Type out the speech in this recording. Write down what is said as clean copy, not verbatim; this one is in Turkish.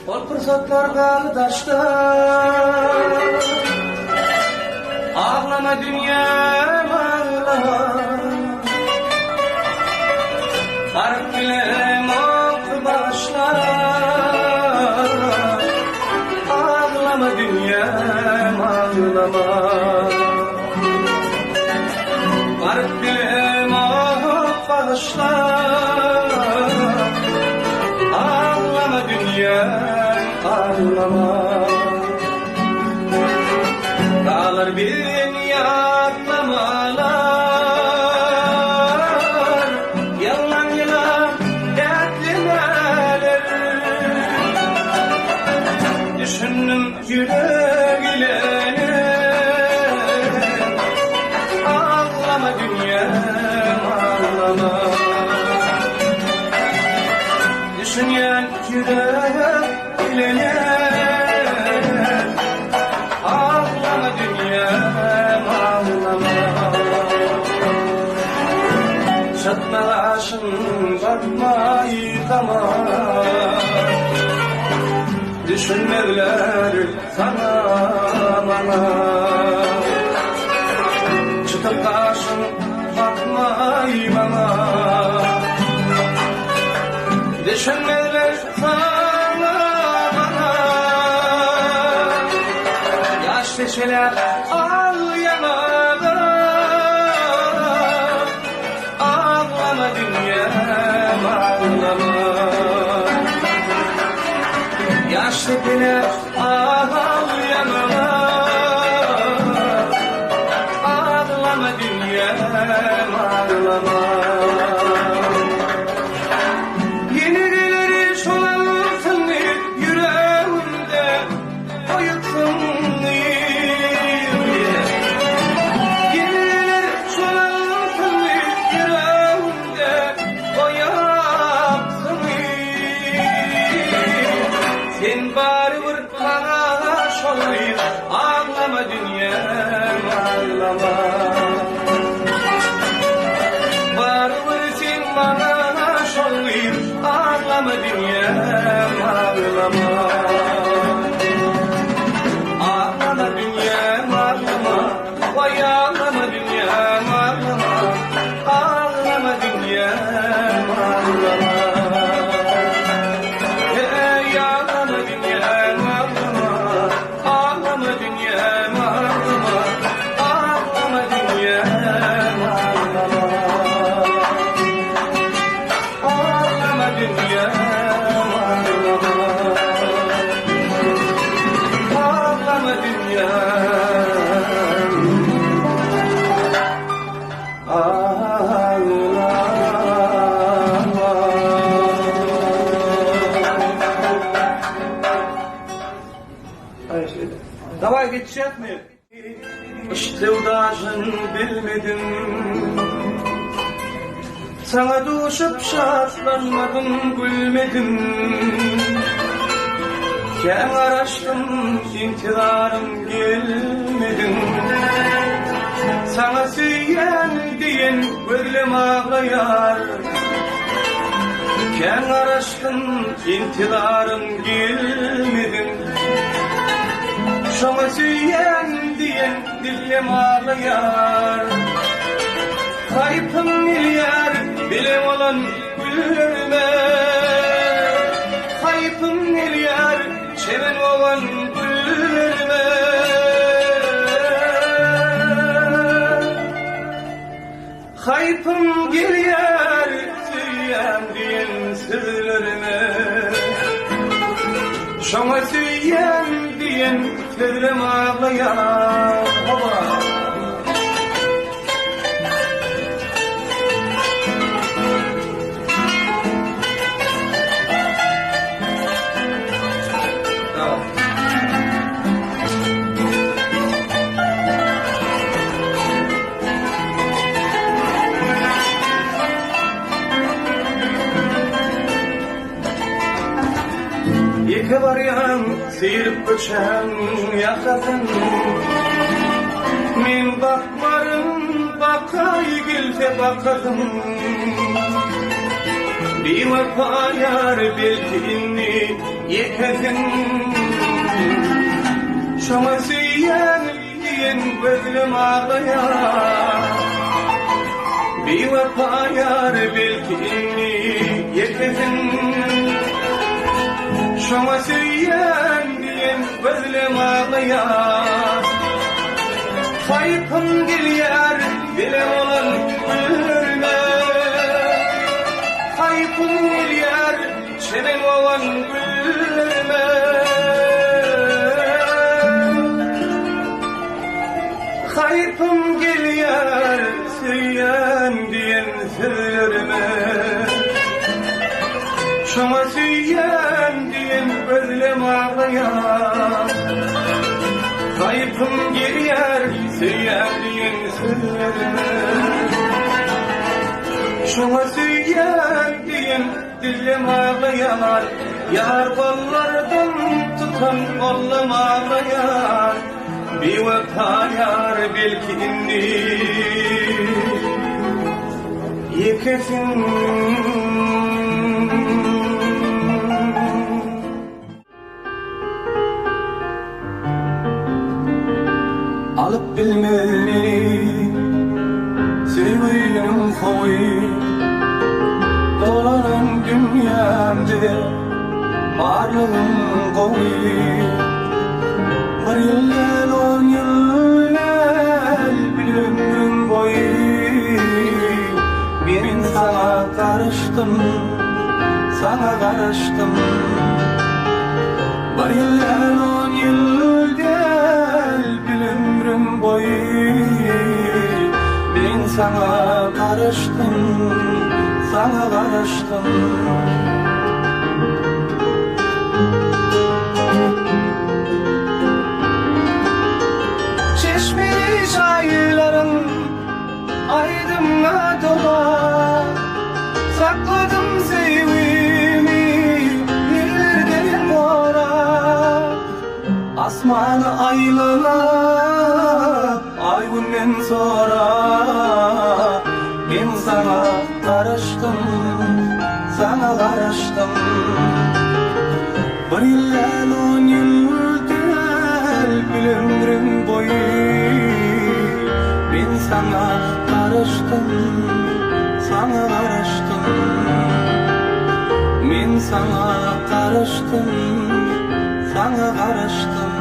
Ol fırsatlar kaldı taşta. Ağlama dünyam ağlama. Barık bilem oldu başlar. Ağlama dünyam ağlama. Barık bilem oldu başlar. Ağlama dünyam ağlama. Dağlar beni yatlamalar, yalan yalan dertlimeler. Düşündüm yürek ile, ağlama dünyam ağlama. Düşünen yürek ile, ağlama dünyam ağlama. Çatlaşın bakma yıkama. Düşünmeler sana bana. Çıtıp taşın bakma bana. Düşünmeler sana bana. Yaş teşeler al yanada. Ağlama dünyam ağlama. Yaş teşeler al yanada. Ağlama dünyam ağlama. Sen bari bir bana şolayım, ağlama dünyam ağlama. Bari bir sen bana şolayım, ağlama dünyam ağlama. Ağlama dünyam ağlama, vay ağlama dünyam ağlama. Ağlama dünyam ağlama. Davay geçecek mi? İşte udajın bilmedim. Sana duşup şartlanmadım, gülmedim. Ken araştım, intidarım gelmedim. Sana süyen diyen gönlüm ağlayar. Ken araştım, intidarım gelmedim. Şoma süyen diyen dilim ağlayar. Kayıpım milyar bilim olan güllerime. Kayıpım milyar çemen olan güllerime. Kayıpım milyar süyen diyen sözlerime. Şoma süyen diyen gözlerim ağlayar. Baba. Tamam. Yeke varyan sıyırıp göçen yakasın. Min bakmarım bakay gelse bakarım. Bir vefa yar belki inni yekesin. Şoma süyen diyen gözlüm ağlayar. Bir vefa yar belki inni yekesin. Şoma süyen diyen gözlüm ağlayar. Kayıpım gelyer bile olan güllerine. Kayıpım gelyer çenem olan güllerine. Kayıpım gelyer süyen diyen sözlerime. Şoma süyen diyen gözlem ağlayar. Kayıpım gelyer süyen diyen sözlerime. Şoma süyen diyen dillim ağlayar. Yar kollardan tutan kolum ağlayar. Bir vefa yar belki indi yekesin. Alıp bilmeni sevgilim koy. Dolanan dünyamda varlığım koy. Bir yıl 10 yıl bir ömrüm boyu. Ben sana karıştım, sana karıştım. Bir yıl 10 yıl bir ömrüm boyu. Ben sana karıştım, sana karıştım. Çayların aydınla dola. Sakladım sevgimi yerlerden ora. Asmanı aylana ay günden sonra. Ben sana karıştım, sana karıştım. Bir yıl 10 yıl bir ömrüm boyu. Ben sana karıştım, sana karıştım. Ben sana karıştım, sana karıştım.